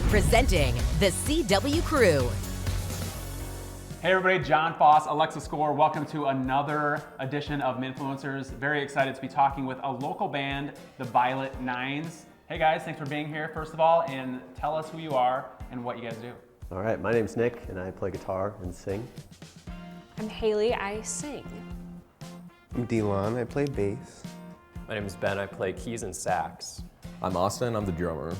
Presenting the CW Crew. Hey everybody, John Foss, Alexa Score. Welcome to another edition of Minfluencers. Very excited to be talking with a local band, the Violet Nines. Hey guys, thanks for being here, first of all, and tell us who you are and what you guys do. All right, my name's Nick, and I play guitar and sing. I'm Haley, I sing. I'm Delon, I play bass. My name is Ben, I play keys and sax. I'm Austin, I'm the drummer.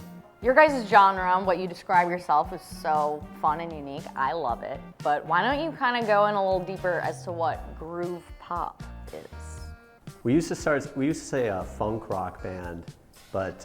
Your guys' genre, what you describe yourself, is so fun and unique. I love it. But why don't you kind of go in a little deeper as to what groove pop is? We used to say a funk rock band, but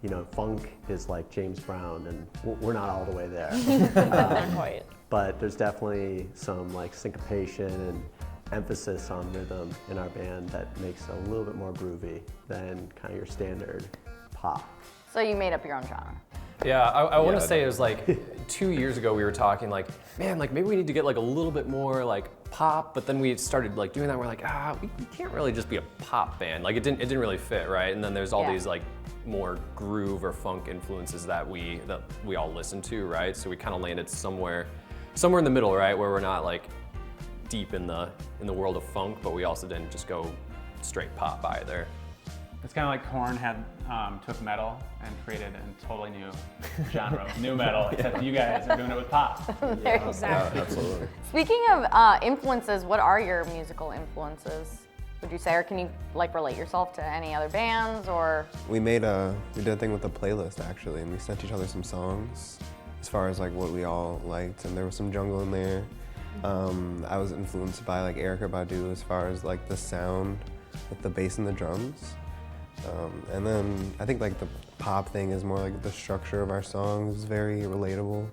you know, funk is like James Brown, and we're not all the way there. Not quite. But there's definitely some like syncopation and emphasis on rhythm in our band that makes it a little bit more groovy than kind of your standard pop. So you made up your own genre. Yeah, I want to say it was like 2 years ago we were talking like, man, like maybe we need to get like a little bit more like pop, but then we started like doing that. We're like, we can't really just be a pop band. Like it didn't really fit, right? And then there's all these like more groove or funk influences that we all listen to, right? So we kind of landed somewhere in the middle, right? Where we're not like deep in the world of funk, but we also didn't just go straight pop either. It's kind of like Korn took metal and created a totally new genre of new metal, except you guys are doing it with pop. Exactly. Yeah, absolutely. Speaking of influences, what are your musical influences, would you say? Or can you like relate yourself to any other bands or? We did a thing with a playlist actually, and we sent each other some songs as far as like what we all liked, and there was some jungle in there. I was influenced by like Erykah Badu as far as like the sound with the bass and the drums. And then I think like the pop thing is more like the structure of our songs is very relatable,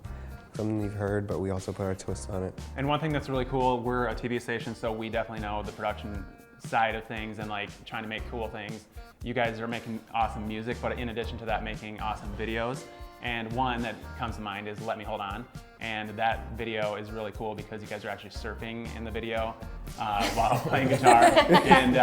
something you've heard, but we also put our twist on it. And one thing that's really cool, we're a TV station, so we definitely know the production side of things and like trying to make cool things. You guys are making awesome music, but in addition to that, making awesome videos. And one that comes to mind is Let Me Hold On. And that video is really cool because you guys are actually surfing in the video while playing guitar. And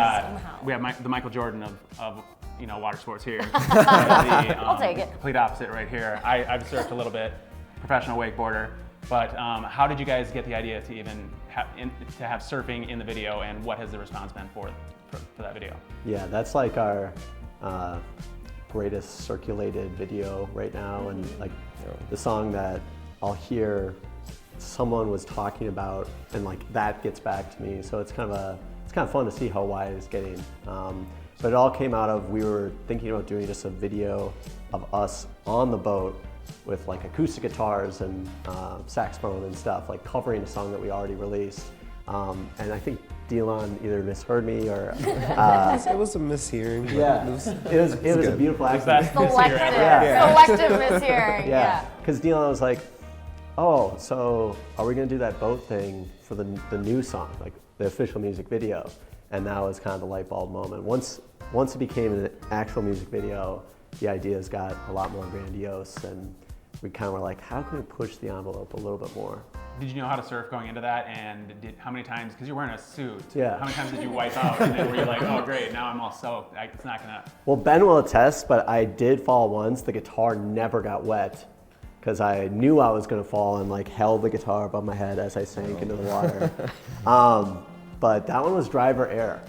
we have the Michael Jordan of water sports here. I'll take it. Complete opposite right here. I've surfed a little bit, professional wakeboarder. But how did you guys get the idea to even have surfing in the video, and what has the response been for that video? Yeah, that's like our greatest circulated video right now, and like the song that I'll hear someone was talking about, and like that gets back to me. So it's kind of fun to see how wide it's getting. But it all came out of, we were thinking about doing just a video of us on the boat with like acoustic guitars and saxophone and stuff, like covering a song that we already released. And I think Delon either misheard me or It was a mishearing. yeah, it was a beautiful accident. Selective mishearing. Yeah, because Delon was like, oh, so are we gonna do that boat thing for the new song, like the official music video? And that was kind of the light bulb moment. Once it became an actual music video, the ideas got a lot more grandiose, and we kind of were like, how can we push the envelope a little bit more? Did you know how to surf going into that? And how many times, because you're wearing a suit, Yeah. how many times did you wipe out? And then were you like, oh great, now I'm all soaked, it's not gonna. Well, Ben will attest, but I did fall once. The guitar never got wet because I knew I was gonna fall and like held the guitar above my head as I sank into the water. But that one was driver error.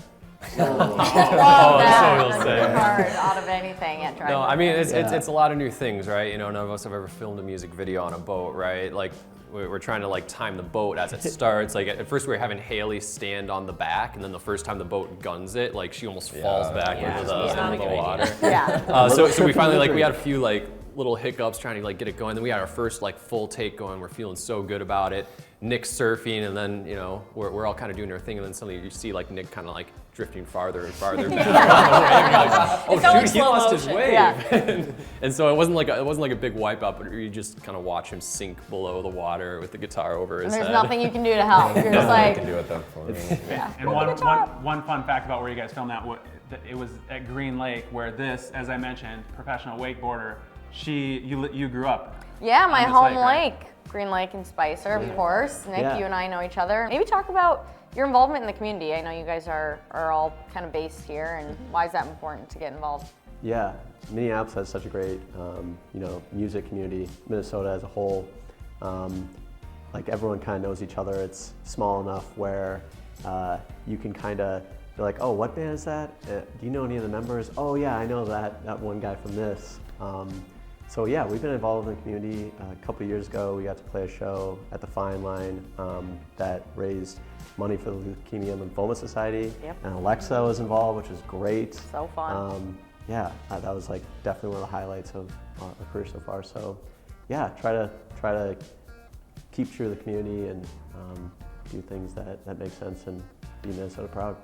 Love that's what we'll say. hard out of anything at No, I mean it's a lot of new things, right? You know, none of us have ever filmed a music video on a boat, right? Like we're trying to like time the boat as it starts. Like at first we were having Haley stand on the back, and then the first time the boat guns it, like she almost falls back into the water. Yeah. So we finally we had a few like little hiccups trying to like get it going. Then we had our first like full take going. We're feeling so good about it. Nick's surfing, and then we're all kind of doing our thing, and then suddenly you see like Nick kind of like drifting farther and farther back. Oh shoot, he lost his wave. Yeah. And so it wasn't like a big wipeout, but you just kind of watch him sink below the water with the guitar over his And head. there's nothing you can do to help. You're just I like, can do it then for me. yeah. And one fun fact about where you guys filmed that, it was at Green Lake, where this, as I mentioned, professional wakeboarder, you grew up. Yeah, my on this home lake, right? lake, Green Lake in Spicer, of course. Nick, Yeah. you and I know each other. Maybe talk about your involvement in the community. I know you guys are all kind of based here, and why is that important to get involved? Yeah, Minneapolis has such a great, music community. Minnesota as a whole, like everyone kind of knows each other. It's small enough where you can kind of be like, oh, what band is that? Do you know any of the members? Oh yeah, I know that one guy from this. So yeah, we've been involved in the community. A couple of years ago, we got to play a show at the Fine Line that raised money for the Leukemia and Lymphoma Society. Yep. And Alexa was involved, which was great. So fun. That was like definitely one of the highlights of our career so far. So yeah, try to keep true to the community and do things that make sense and be Minnesota proud.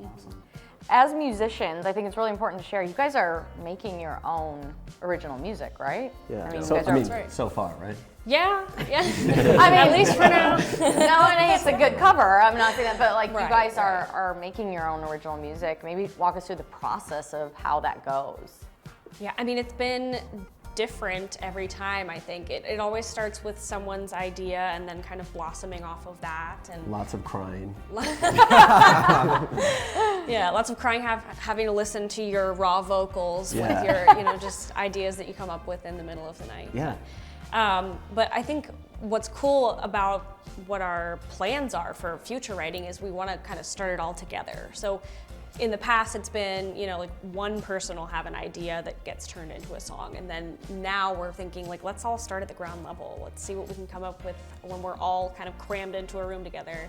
Awesome. As musicians, I think it's really important to share. You guys are making your own original music, right? Yeah. I mean, So you guys are, so far, right? Yeah. I mean, At least for now. no, and it's a good cover. I'm not saying that, but like Right, you guys are making your own original music. Maybe walk us through the process of how that goes. Yeah, I mean, it's been different every time, I think. It always starts with someone's idea and then kind of blossoming off of that. And Lots of crying. yeah, lots of crying, having to listen to your raw vocals Yeah. with your, just ideas that you come up with in the middle of the night. Yeah. But I think what's cool about what our plans are for future writing is we want to kind of start it all together. So in the past, it's been, like one person will have an idea that gets turned into a song. And then now we're thinking, like, let's all start at the ground level. Let's see what we can come up with when we're all kind of crammed into a room together.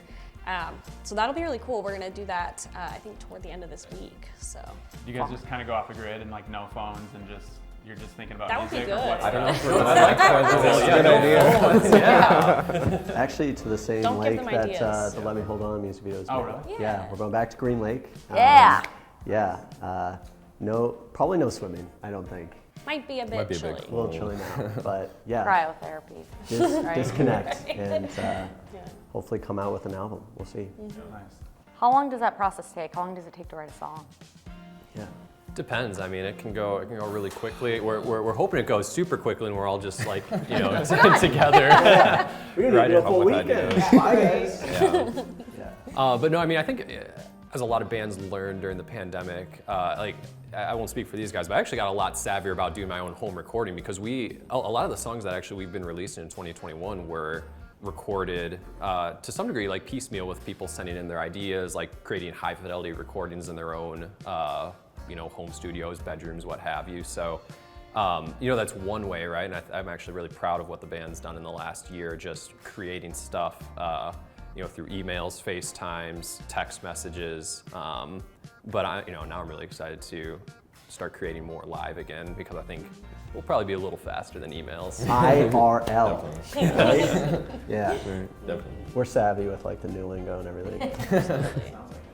So that'll be really cool. We're going to do that, I think, toward the end of this week. So You guys just kind of go off the grid and like no phones and you're just thinking about That would be music or good. what's I don't know the- if we're gonna like that. Good idea. Actually, to the same Don't give lake them that ideas. the Let Me Hold On music video is Oh, made. really? Yeah, we're going back to Green Lake. Yeah. Probably no swimming, I don't think. might be a bit Might be a big chilly. A little chilly now, but yeah, Cryotherapy. Right. disconnect and hopefully come out with an album. We'll see. Nice. How long does that process take? How long does it take to write a song? Yeah. Depends. I mean, it can go really quickly. We're hoping it goes super quickly, and we're all just like together. We're Right, gonna do a come full with weekend. ideas. Bye, guys. Yeah. But no, I mean, I think as a lot of bands learned during the pandemic, I won't speak for these guys, but I actually got a lot savvier about doing my own home recording because a lot of the songs that actually we've been releasing in 2021 were recorded to some degree like piecemeal with people sending in their ideas, like creating high fidelity recordings in their own home studios, bedrooms, what have you. So that's one way, right? And I'm actually really proud of what the band's done in the last year, just creating stuff through emails, FaceTimes, text messages. But now I'm really excited to start creating more live again because I think we'll probably be a little faster than emails. IRL. Right? Yeah. Definitely. We're savvy with like the new lingo and everything.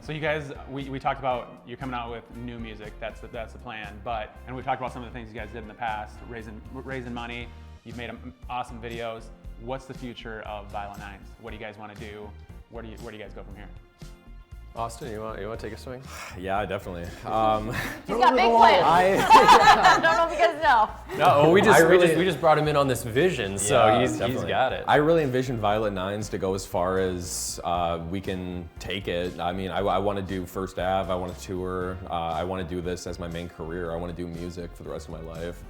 So you guys, we talked about you coming out with new music. That's the plan. And we talked about some of the things you guys did in the past, raising money. You've made awesome videos. What's the future of Viola Nines? What do you guys want to do? Where do you guys go from here? Austin, you want to take a swing? Yeah, definitely. He's got big plans. I don't know if you guys know. No, we I just brought him in on this vision, so Yeah, he's definitely. got it. I really envision Violet Nines to go as far as we can take it. I mean, I want to do First Ave, I want to tour, I want to do this as my main career. I want to do music for the rest of my life.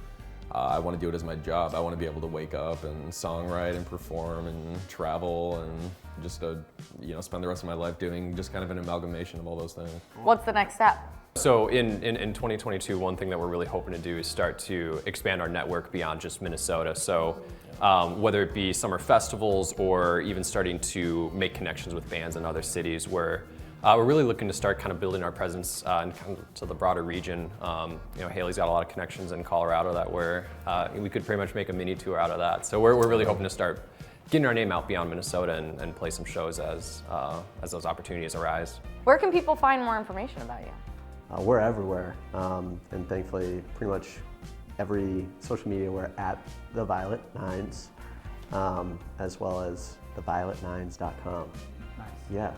I want to do it as my job. I want to be able to wake up and songwrite and perform and travel and just spend the rest of my life doing just kind of an amalgamation of all those things. What's the next step? So in 2022, one thing that we're really hoping to do is start to expand our network beyond just Minnesota. So whether it be summer festivals or even starting to make connections with bands in other cities where we're really looking to start kind of building our presence to the broader region. Haley's got a lot of connections in Colorado that we could pretty much make a mini tour out of that. So we're really hoping to start getting our name out beyond Minnesota and play some shows as those opportunities arise. Where can people find more information about you? We're everywhere, and thankfully, pretty much every social media we're at the Violet Nines, as well as thevioletnines.com. Nice. Yeah.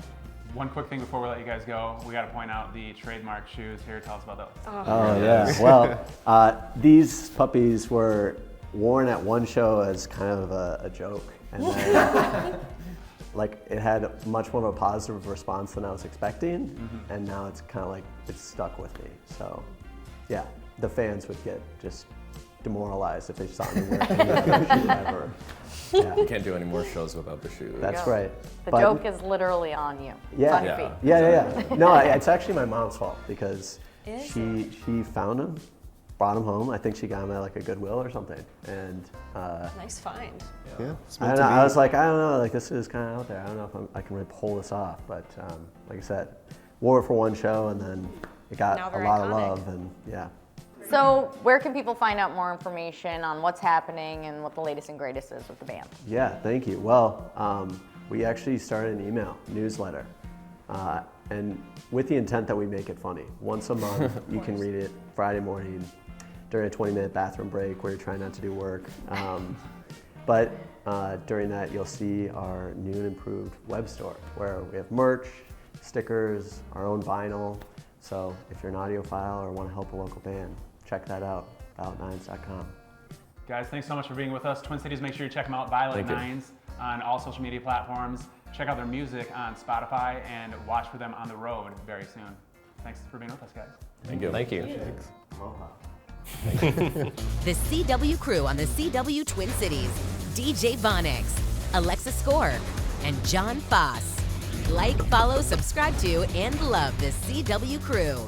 One quick thing before we let you guys go, we got to point out the Trademark Shoes here. Tell us about those. Oh yeah. Well, these puppies were worn at one show as kind of a joke, and then it had much more of a positive response than I was expecting, and now it's kind of like it's stuck with me. So, yeah, the fans would get just demoralized if they saw me wearing any shoe ever. Yeah. You can't do any more shows without the shoes. That's go. right. The But- joke is literally on you. It's Yeah. on your Yeah. feet. Yeah. No, it's actually my mom's fault because Is she found them, brought them home. I think she got them at like a Goodwill or something. And Nice find. Yeah, it's I meant don't to know. be. I was like, I don't know. Like this is kind of out there. I don't know if I can really pull this off. But like I said, wore it for one show and then it got Now a they're lot of iconic. love. And yeah. So where can people find out more information on what's happening and what the latest and greatest is with the band? Yeah, thank you. Well, we actually started an email newsletter, and with the intent that we make it funny. Once a month, you can read it Friday morning during a 20-minute bathroom break where you're trying not to do work. But during that, you'll see our new and improved web store where we have merch, stickers, our own vinyl. So if you're an audiophile or want to help a local band, check that out, violet9s.com. Guys, thanks so much for being with us. Twin Cities, make sure you check them out, Violet Thank you. Nines, on all social media platforms. Check out their music on Spotify and watch for them on the road very soon. Thanks for being with us, guys. Thank you. Thank you. Aloha. The CW crew on the CW Twin Cities. DJ Vonix, Alexa Score, and John Foss. Like, follow, subscribe to, and love the CW crew.